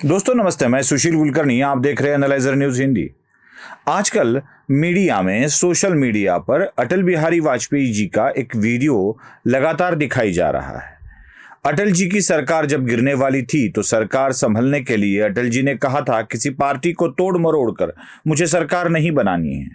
दोस्तों नमस्ते, मैं सुशील कुलकर्णी। आप देख रहे हैं एनालाइजर न्यूज हिंदी। आजकल मीडिया में, सोशल मीडिया पर अटल बिहारी वाजपेयी जी का एक वीडियो लगातार दिखाई जा रहा है। अटल जी की सरकार जब गिरने वाली थी तो सरकार संभलने के लिए अटल जी ने कहा था, किसी पार्टी को तोड़ मरोड़ कर मुझे सरकार नहीं बनानी है।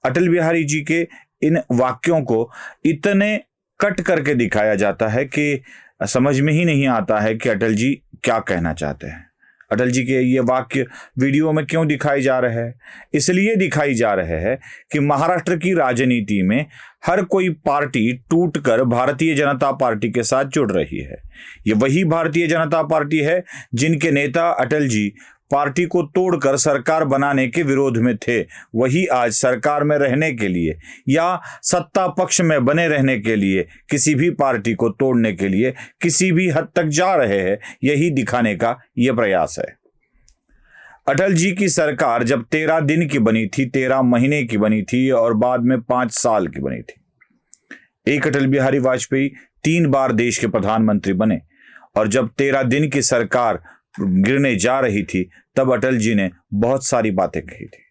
अटल बिहारी जी के इन वाक्यों को इतने कट करके दिखाया जाता है कि समझ में ही नहीं आता है कि अटल जी क्या कहना चाहते हैं। अटल जी के ये वाक्य वीडियो में क्यों दिखाई जा रहे हैं? इसलिए दिखाई जा रहे हैं कि महाराष्ट्र की राजनीति में हर कोई पार्टी टूटकर भारतीय जनता पार्टी के साथ जुड़ रही है। ये वही भारतीय जनता पार्टी है जिनके नेता अटल जी पार्टी को तोड़कर सरकार बनाने के विरोध में थे। वही आज सरकार में रहने के लिए या सत्ता पक्ष में बने रहने के लिए किसी भी पार्टी को तोड़ने के लिए किसी भी हद तक जा रहे हैं। यही दिखाने का यह प्रयास है। अटल जी की सरकार जब 13 दिन की बनी थी, 13 महीने की बनी थी और बाद में 5 साल की बनी थी। एक अटल बिहारी वाजपेयी 3 बार देश के प्रधानमंत्री बने और जब 13 दिन की सरकार गिरने जा रही थी तब अटल जी ने बहुत सारी बातें कही थी।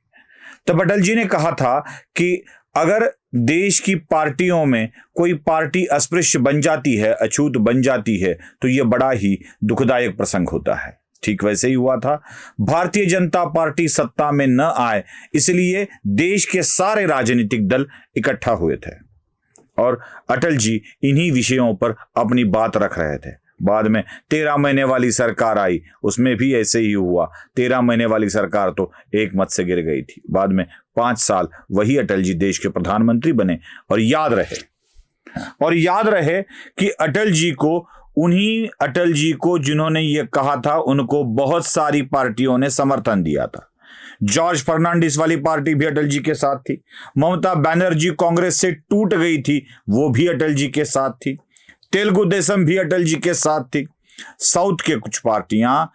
तब अटल जी ने कहा था कि अगर देश की पार्टियों में कोई पार्टी अस्पृश्य बन जाती है, अछूत बन जाती है, तो यह बड़ा ही दुखदायक प्रसंग होता है। ठीक वैसे ही हुआ था। भारतीय जनता पार्टी सत्ता में न आए इसलिए देश के सारे राजनीतिक दल इकट्ठा हुए थे और अटल जी इन्हीं विषयों पर अपनी बात रख रहे थे। बाद में 13 महीने वाली सरकार आई, उसमें भी ऐसे ही हुआ। 13 महीने वाली सरकार तो एक मत से गिर गई थी। बाद में 5 साल वही अटल जी देश के प्रधानमंत्री बने। और याद रहे कि उन्हीं अटल जी को जिन्होंने ये कहा था, उनको बहुत सारी पार्टियों ने समर्थन दिया था। जॉर्ज फर्नांडिस वाली पार्टी भी अटल जी के साथ थी। ममता बनर्जी कांग्रेस से टूट गई थी, वो भी अटल जी के साथ थी। तेलुगु देशम भी अटल जी के साथ थी। साउथ के कुछ पार्टियां,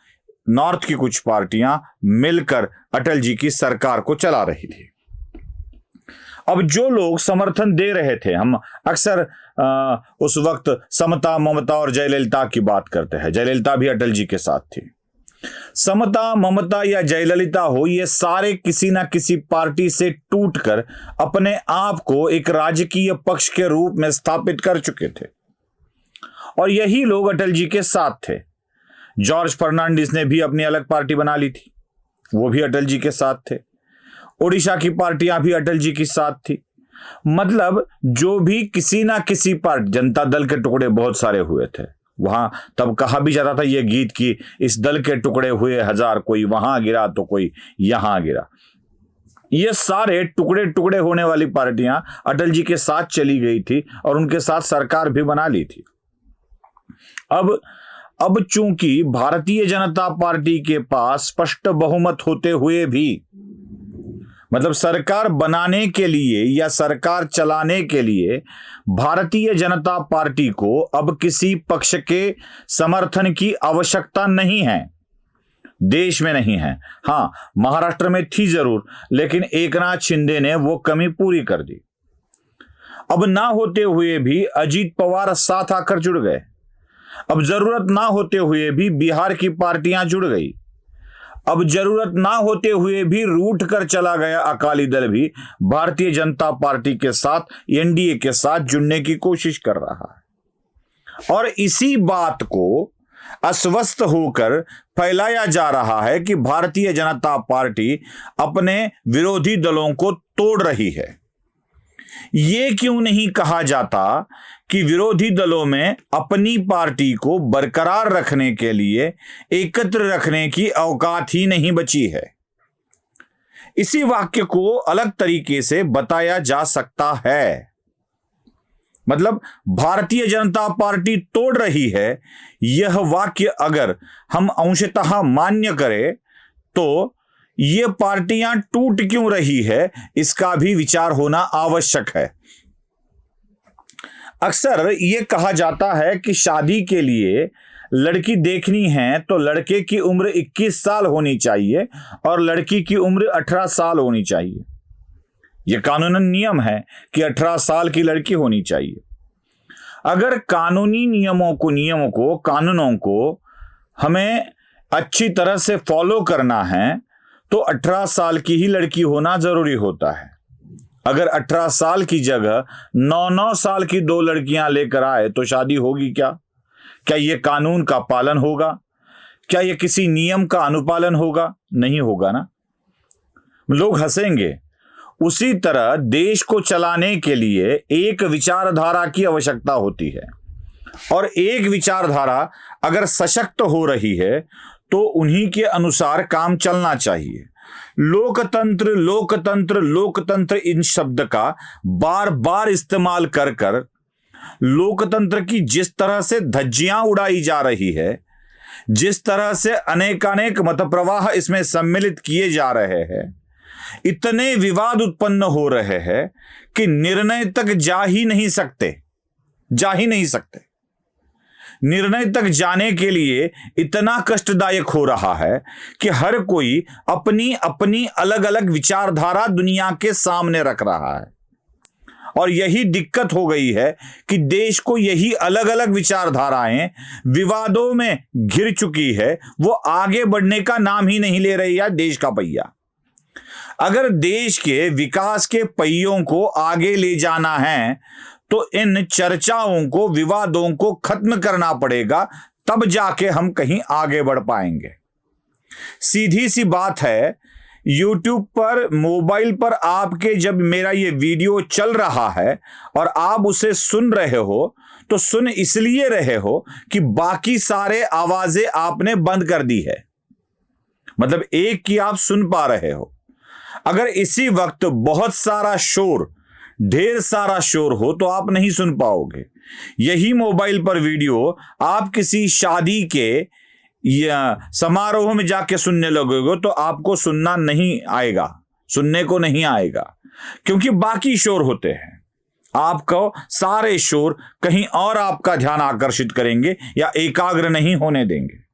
नॉर्थ की कुछ पार्टियां मिलकर अटल जी की सरकार को चला रही थी। अब जो लोग समर्थन दे रहे थे, हम अक्सर उस वक्त समता, ममता और जयललिता की बात करते हैं। जयललिता भी अटल जी के साथ थी। समता, ममता या जयललिता हो, ये सारे किसी ना किसी पार्टी से टूटकर अपने आप को एक राजकीय पक्ष के रूप में स्थापित कर चुके थे और यही लोग अटल जी के साथ थे। जॉर्ज फर्नांडिस ने भी अपनी अलग पार्टी बना ली थी, वो भी अटल जी के साथ थे। ओडिशा की पार्टियां भी अटल जी के साथ थी। मतलब जो भी किसी ना किसी पार्टी, जनता दल के टुकड़े बहुत सारे हुए थे। वहां तब कहा भी जाता था ये गीत कि इस दल के टुकड़े हुए 1000, कोई वहां गिरा तो कोई यहां गिरा। ये सारे टुकड़े टुकड़े होने वाली पार्टियां अटल जी के साथ चली गई थी और उनके साथ सरकार भी बना ली थी। अब चूंकि भारतीय जनता पार्टी के पास स्पष्ट बहुमत होते हुए भी, मतलब सरकार बनाने के लिए या सरकार चलाने के लिए भारतीय जनता पार्टी को अब किसी पक्ष के समर्थन की आवश्यकता नहीं है, देश में नहीं है। हां, महाराष्ट्र में थी जरूर, लेकिन एकनाथ शिंदे ने वो कमी पूरी कर दी। अब ना होते हुए भी अजीत पवार साथ आकर जुड़ गए। अब जरूरत ना होते हुए भी बिहार की पार्टियां जुड़ गई। अब जरूरत ना होते हुए भी रूठ कर चला गया अकाली दल भी भारतीय जनता पार्टी के साथ, एनडीए के साथ जुड़ने की कोशिश कर रहा है। और इसी बात को अस्वस्थ होकर फैलाया जा रहा है कि भारतीय जनता पार्टी अपने विरोधी दलों को तोड़ रही है। ये क्यों नहीं कहा जाता कि विरोधी दलों में अपनी पार्टी को बरकरार रखने के लिए, एकत्र रखने की औकात ही नहीं बची है। इसी वाक्य को अलग तरीके से बताया जा सकता है। मतलब भारतीय जनता पार्टी तोड़ रही है, यह वाक्य अगर हम अंशतः मान्य करें तो ये पार्टियां टूट क्यों रही है, इसका भी विचार होना आवश्यक है। अक्सर ये कहा जाता है कि शादी के लिए लड़की देखनी है तो लड़के की उम्र 21 साल होनी चाहिए और लड़की की उम्र 18 साल होनी चाहिए। यह कानूनन नियम है कि 18 साल की लड़की होनी चाहिए। अगर कानूनी कानूनों को हमें अच्छी तरह से फॉलो करना है तो 18 साल की ही लड़की होना जरूरी होता है। अगर 18 साल की जगह 9-9 साल की 2 लड़कियां लेकर आए तो शादी होगी क्या? क्या यह कानून का पालन होगा? क्या यह किसी नियम का अनुपालन होगा? नहीं होगा ना। लोग हंसेंगे। उसी तरह देश को चलाने के लिए एक विचारधारा की आवश्यकता होती है, और एक विचारधारा अगर सशक्त हो रही है तो उन्हीं के अनुसार काम चलना चाहिए। लोकतंत्र लोकतंत्र लोकतंत्र इन शब्द का बार बार इस्तेमाल कर कर लोकतंत्र की जिस तरह से धज्जियां उड़ाई जा रही है, जिस तरह से अनेकानेक मत प्रवाह इसमें सम्मिलित किए जा रहे हैं, इतने विवाद उत्पन्न हो रहे हैं कि निर्णय तक जा ही नहीं सकते। निर्णय तक जाने के लिए इतना कष्टदायक हो रहा है कि हर कोई अपनी अपनी अलग अलग विचारधारा दुनिया के सामने रख रहा है, और यही दिक्कत हो गई है कि देश को यही अलग अलग विचारधाराएं विवादों में घिर चुकी है। वो आगे बढ़ने का नाम ही नहीं ले रही है देश का पहिया। अगर देश के विकास के पहियों को आगे ले जाना है तो इन चर्चाओं को, विवादों को खत्म करना पड़ेगा, तब जाके हम कहीं आगे बढ़ पाएंगे। सीधी सी बात है, YouTube पर, मोबाइल पर आपके जब मेरा ये वीडियो चल रहा है और आप उसे सुन रहे हो तो सुन इसलिए रहे हो कि बाकी सारे आवाजें आपने बंद कर दी है, मतलब एक की आप सुन पा रहे हो। अगर इसी वक्त बहुत सारा शोर, ढेर सारा शोर हो तो आप नहीं सुन पाओगे। यही मोबाइल पर वीडियो आप किसी शादी के या समारोह में जाके सुनने लगोगे तो आपको सुनने को नहीं आएगा, क्योंकि बाकी शोर होते हैं। आपको सारे शोर कहीं और आपका ध्यान आकर्षित करेंगे या एकाग्र नहीं होने देंगे।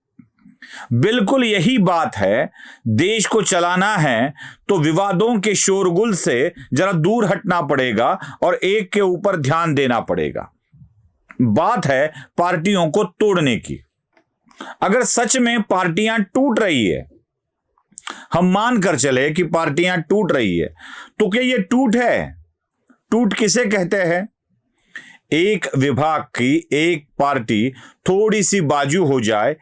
बिल्कुल यही बात है। देश को चलाना है तो विवादों के शोरगुल से जरा दूर हटना पड़ेगा और एक के ऊपर ध्यान देना पड़ेगा। बात है पार्टियों को तोड़ने की। अगर सच में पार्टियां टूट रही है, हम मान कर चले कि पार्टियां टूट रही है, तो क्या ये टूट है? टूट किसे कहते हैं? एक विभाग की एक पार्टी थोड़ी सी बाजू हो जाए,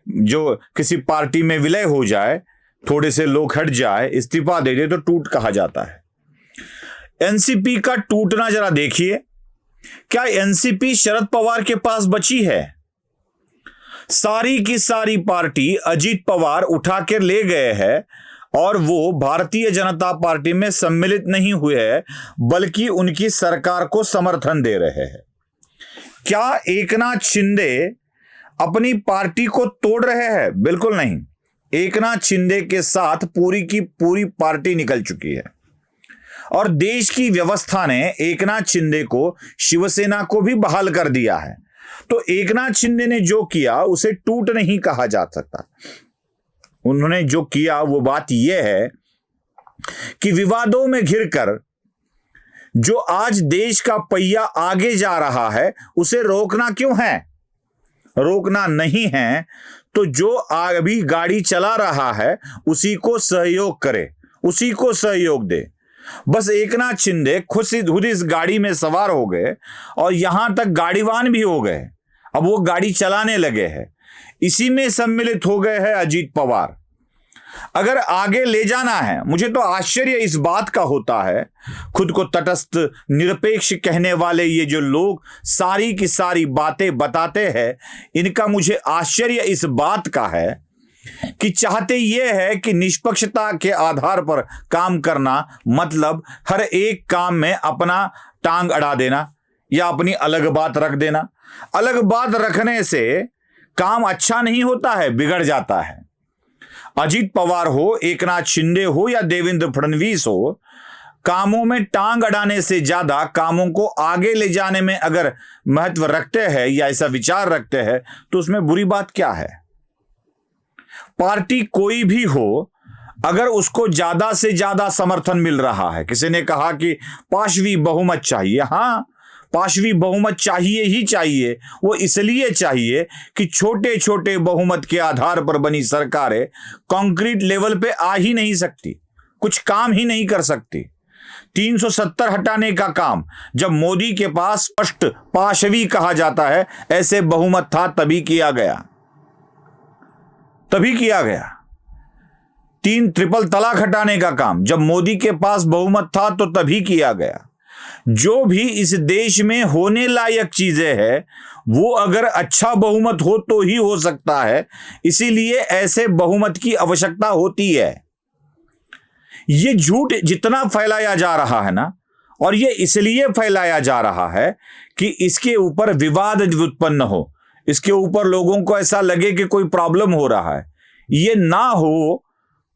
जो किसी पार्टी में विलय हो जाए, थोड़े से लोग हट जाए, इस्तीफा दे दे, तो टूट कहा जाता है। एनसीपी का टूटना जरा देखिए। क्या एनसीपी शरद पवार के पास बची है? सारी की सारी पार्टी अजीत पवार उठा कर ले गए हैं और वो भारतीय जनता पार्टी में सम्मिलित नहीं हुए हैं, बल्कि उनकी सरकार को समर्थन दे रहे हैं। क्या एकनाथ शिंदे अपनी पार्टी को तोड़ रहे हैं? बिल्कुल नहीं। एकनाथ शिंदे के साथ पूरी की पूरी पार्टी निकल चुकी है, और देश की व्यवस्था ने एकनाथ शिंदे को, शिवसेना को भी बहाल कर दिया है। तो एकनाथ शिंदे ने जो किया उसे टूट नहीं कहा जा सकता। उन्होंने जो किया वो बात यह है कि विवादों में घिरकर जो आज देश का पहिया आगे जा रहा है उसे रोकना क्यों है? रोकना नहीं है तो जो अभी गाड़ी चला रहा है उसी को सहयोग करे, उसी को सहयोग दे। बस एकनाथ शिंदे खुद इस गाड़ी में सवार हो गए और यहां तक गाड़ीवान भी हो गए, अब वो गाड़ी चलाने लगे हैं। इसी में सम्मिलित हो गए हैं अजीत पवार। अगर आगे ले जाना है, मुझे तो आश्चर्य इस बात का होता है, खुद को तटस्थ निरपेक्ष कहने वाले ये जो लोग सारी की सारी बातें बताते हैं, इनका मुझे आश्चर्य इस बात का है कि चाहते ये है कि निष्पक्षता के आधार पर काम करना, मतलब हर एक काम में अपना टांग अड़ा देना या अपनी अलग बात रख देना। अलग बात रखने से काम अच्छा नहीं होता है, बिगड़ जाता है। अजीत पवार हो, एकनाथ शिंदे हो या देवेंद्र फडणवीस हो, कामों में टांग अड़ाने से ज्यादा कामों को आगे ले जाने में अगर महत्व रखते हैं या ऐसा विचार रखते हैं तो उसमें बुरी बात क्या है? पार्टी कोई भी हो, अगर उसको ज्यादा से ज्यादा समर्थन मिल रहा है, किसी ने कहा कि 5वीं बहुमत चाहिए, हाँ पांचवी बहुमत चाहिए ही चाहिए। वो इसलिए चाहिए कि छोटे छोटे बहुमत के आधार पर बनी सरकारें कंक्रीट लेवल पे आ ही नहीं सकती, कुछ काम ही नहीं कर सकती। 370 हटाने का काम जब मोदी के पास स्पष्ट पांचवी कहा जाता है ऐसे बहुमत था तभी किया गया। 3 ट्रिपल तलाक हटाने का काम जब मोदी के पास बहुमत था तो तभी किया गया। जो भी इस देश में होने लायक चीजें हैं वो अगर अच्छा बहुमत हो तो ही हो सकता है, इसीलिए ऐसे बहुमत की आवश्यकता होती है। ये झूठ जितना फैलाया जा रहा है ना, और ये इसलिए फैलाया जा रहा है कि इसके ऊपर विवाद उत्पन्न हो, इसके ऊपर लोगों को ऐसा लगे कि कोई प्रॉब्लम हो रहा है। ये ना हो,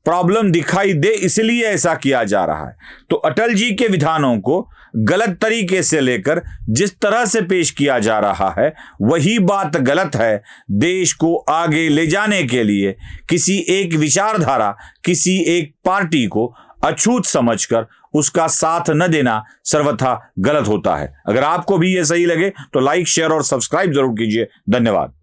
प्रॉब्लम दिखाई दे, इसलिए ऐसा किया जा रहा है। तो अटल जी के विधानों को गलत तरीके से लेकर जिस तरह से पेश किया जा रहा है वही बात गलत है। देश को आगे ले जाने के लिए किसी एक विचारधारा, किसी एक पार्टी को अछूत समझकर उसका साथ न देना सर्वथा गलत होता है। अगर आपको भी ये सही लगे तो लाइक, शेयर और सब्सक्राइब जरूर कीजिए। धन्यवाद।